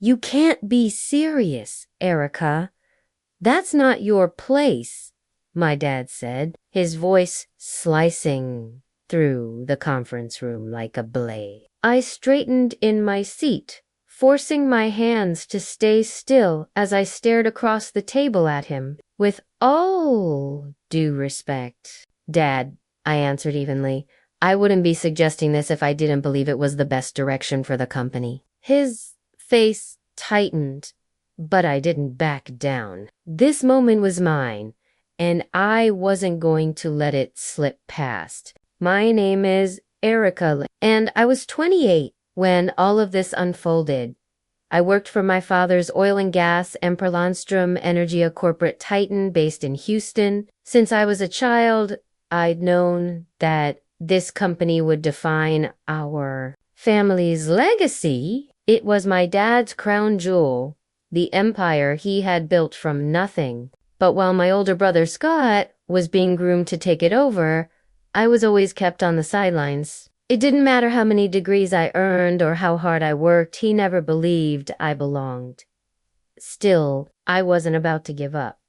You can't be serious, Erica. That's not your place, my dad said, his voice slicing through the conference room like a blade. I straightened in my seat, forcing my hands to stay still as I stared across the table at him. With all due respect, Dad, I answered evenly, I wouldn't be suggesting this if I didn't believe it was the best direction for the company. His face tightened, but I didn't back down. This moment was mine, and I wasn't going to let it slip past. My name is Erica, and I was 28 when all of this unfolded. I worked for my father's oil and gas and Perlandstrom Energy, a corporate titan based in Houston. Since I was a child, I'd known that this company would define our family's legacy. It was my dad's crown jewel, the empire he had built from nothing. But while my older brother Scott was being groomed to take it over, I was always kept on the sidelines. It didn't matter how many degrees I earned or how hard I worked, he never believed I belonged. Still, I wasn't about to give up.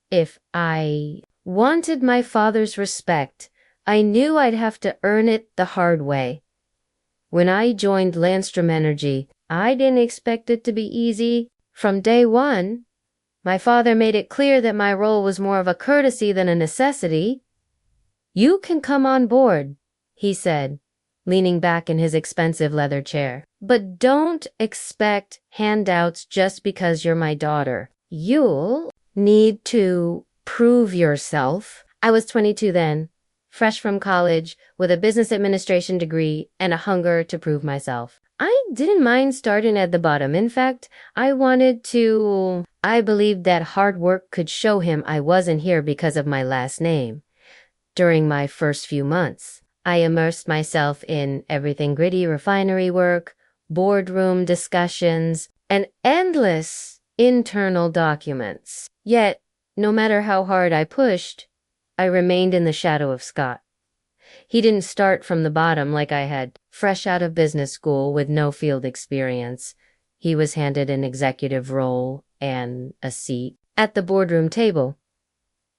If I wanted my father's respect, I knew I'd have to earn it the hard way. When I joined Landstrom Energy, I didn't expect it to be easy. From day one, my father made it clear that my role was more of a courtesy than a necessity. You can come on board, he said, leaning back in his expensive leather chair. But don't expect handouts just because you're my daughter. You'll need to prove yourself. I was 22 then, fresh from college, with a business administration degree and a hunger to prove myself. I didn't mind starting at the bottom. In fact, I believed that hard work could show him I wasn't here because of my last name. During my first few months, I immersed myself in everything gritty refinery work, boardroom discussions, and endless internal documents. Yet, no matter how hard I pushed, I remained in the shadow of Scott. He didn't start from the bottom like I had, fresh out of business school with no field experience. He was handed an executive role and a seat at the boardroom table.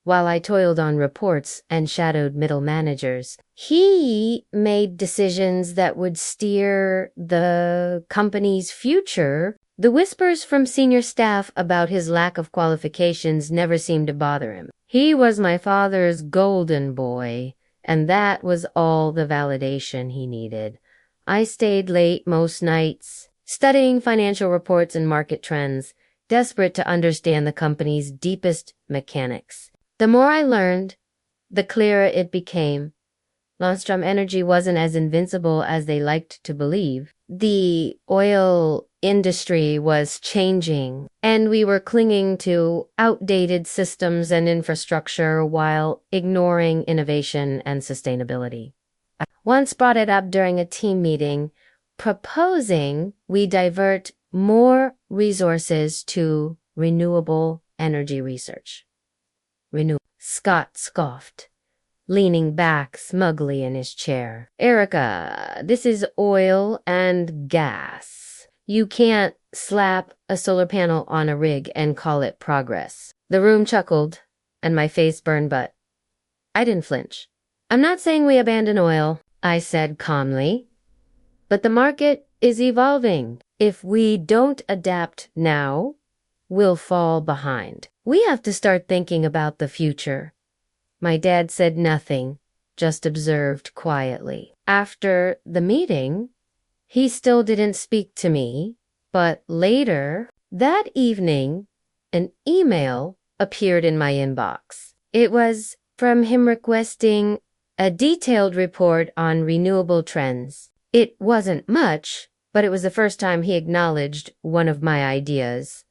While I toiled on reports and shadowed middle managers, he made decisions that would steer the company's future. The whispers from senior staff about his lack of qualifications never seemed to bother him. He was my father's golden boy, and that was all the validation he needed. I stayed late most nights, studying financial reports and market trends, desperate to understand the company's deepest mechanics. The more I learned, the clearer it became. Landstrom Energy wasn't as invincible as they liked to believe. The oil industry was changing, and we were clinging to outdated systems and infrastructure while ignoring innovation and sustainability. I once brought it up during a team meeting, proposing we divert more resources to renewable energy research. Scott scoffed, leaning back smugly in his chair. Erica, this is oil and gas. You can't slap a solar panel on a rig and call it progress. The room chuckled, and my face burned, but I didn't flinch. I'm not saying we abandon oil, I said calmly, but the market is evolving. If we don't adapt now, we'll fall behind. We have to start thinking about the future. My dad said nothing, just observed quietly. After the meeting, he still didn't speak to me, but later that evening, an email appeared in my inbox. It was from him requesting a detailed report on renewable trends. It wasn't much, but it was the first time he acknowledged one of my ideas.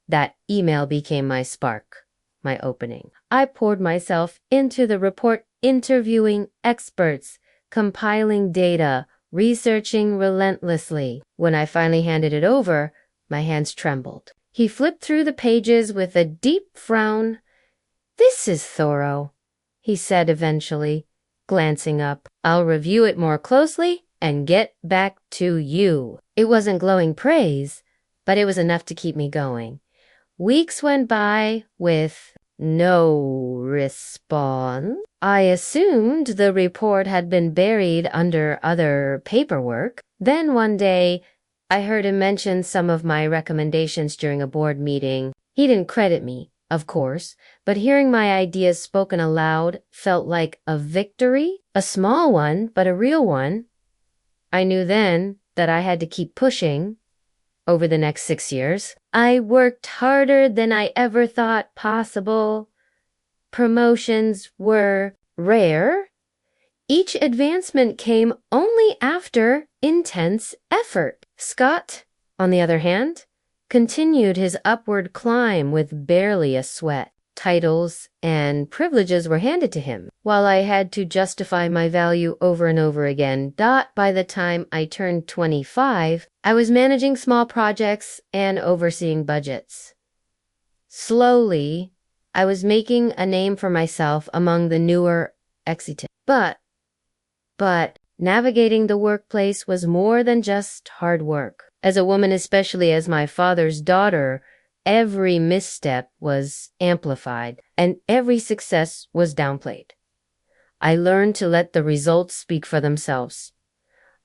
That email became my spark, my opening. I poured myself into the report, interviewing experts, compiling data, researching relentlessly. When I finally handed it over, my hands trembled. He flipped through the pages with a deep frown. "This is thorough," he said eventually, glancing up. "I'll review it more closely and get back to you." It wasn't glowing praise, but it was enough to keep me going. Weeks went by with no response. I assumed the report had been buried under other paperwork. Then one day, I heard him mention some of my recommendations during a board meeting. He didn't credit me, of course, but hearing my ideas spoken aloud felt like a victory. A small one, but a real one. I knew then that I had to keep pushing. Over the next 6 years, I worked harder than I ever thought possible. Promotions were rare. Each advancement came only after intense effort. Scott, on the other hand, continued his upward climb with barely a sweat. Titles and privileges were handed to him, while I had to justify my value over and over again. By the time I turned 25, I was managing small projects and overseeing budgets. Slowly, I was making a name for myself among the newer executives. But navigating the workplace was more than just hard work. As a woman, especially as my father's daughter, every misstep was amplified, and every success was downplayed. I learned to let the results speak for themselves.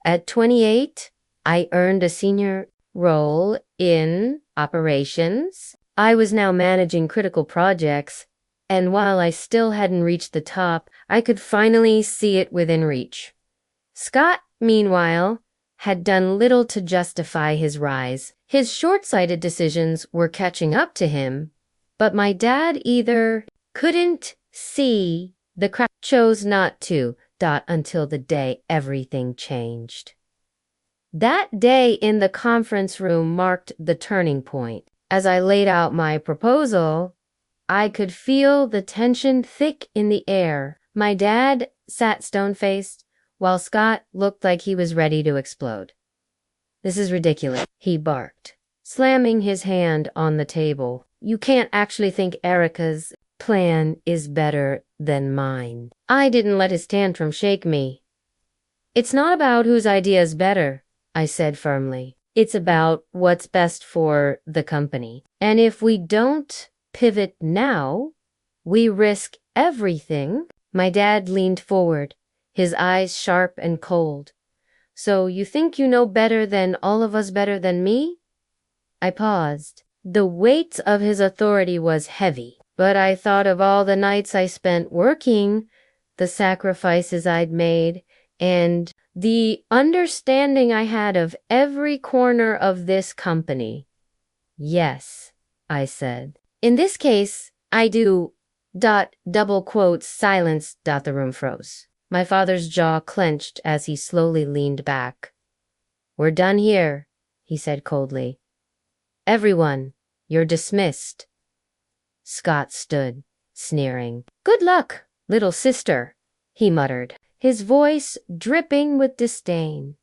At 28, I earned a senior role in operations. I was now managing critical projects, and while I still hadn't reached the top, I could finally see it within reach. Scott, meanwhile, had done little to justify his rise. His short-sighted decisions were catching up to him, but my dad either couldn't see the crack, chose not to, until the day everything changed. That day in the conference room marked the turning point. As I laid out my proposal, I could feel the tension thick in the air. My dad sat stone-faced, while Scott looked like he was ready to explode. "This is ridiculous," he barked, slamming his hand on the table. "You can't actually think Erica's plan is better than mine." I didn't let his tantrum shake me. "It's not about whose idea is better," I said firmly. "It's about what's best for the company. And if we don't pivot now, we risk everything." My dad leaned forward, his eyes sharp and cold. "So you think you know better than all of us, better than me?" I paused. The weight of his authority was heavy, but I thought of all the nights I spent working, the sacrifices I'd made, and the understanding I had of every corner of this company. "Yes," I said. "In this case, I do, double quotes, silence, the room froze. My father's jaw clenched as he slowly leaned back. "We're done here," he said coldly. "Everyone, you're dismissed." Scott stood, sneering. "Good luck, little sister," he muttered, his voice dripping with disdain.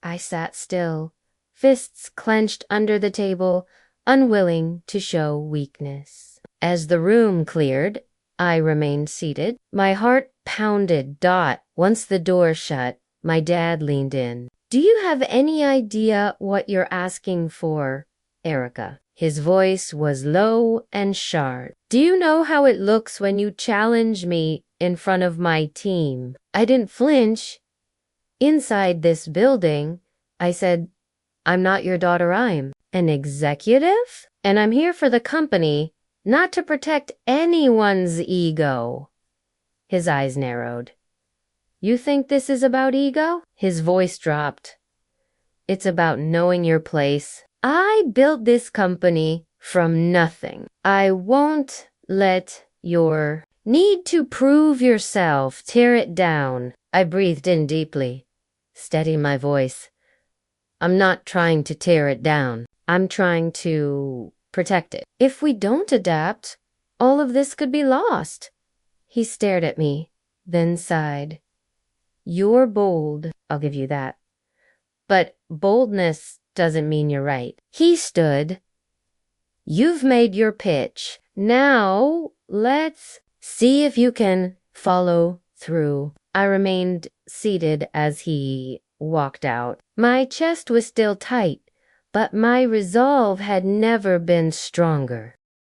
I sat still, fists clenched under the table, unwilling to show weakness. As the room cleared, I remained seated. My heart pounded. Once the door shut, my dad leaned in. "Do you have any idea what you're asking for, Erica?" His voice was low and sharp. "Do you know how it looks when you challenge me in front of my team?" I didn't flinch. "Inside this building," I said, "I'm not your daughter. I'm an executive, and I'm here for the company, not to protect anyone's ego." His eyes narrowed. "You think this is about ego?" His voice dropped. "It's about knowing your place. I built this company from nothing. I won't let your need to prove yourself tear it down." I breathed in deeply, steadying my voice. "I'm not trying to tear it down. I'm trying to protect it. If we don't adapt, all of this could be lost." He stared at me, then sighed. "You're bold, I'll give you that. But boldness doesn't mean you're right." He stood. "You've made your pitch. Now let's see if you can follow through." I remained seated as he walked out. My chest was still tight, but my resolve had never been stronger.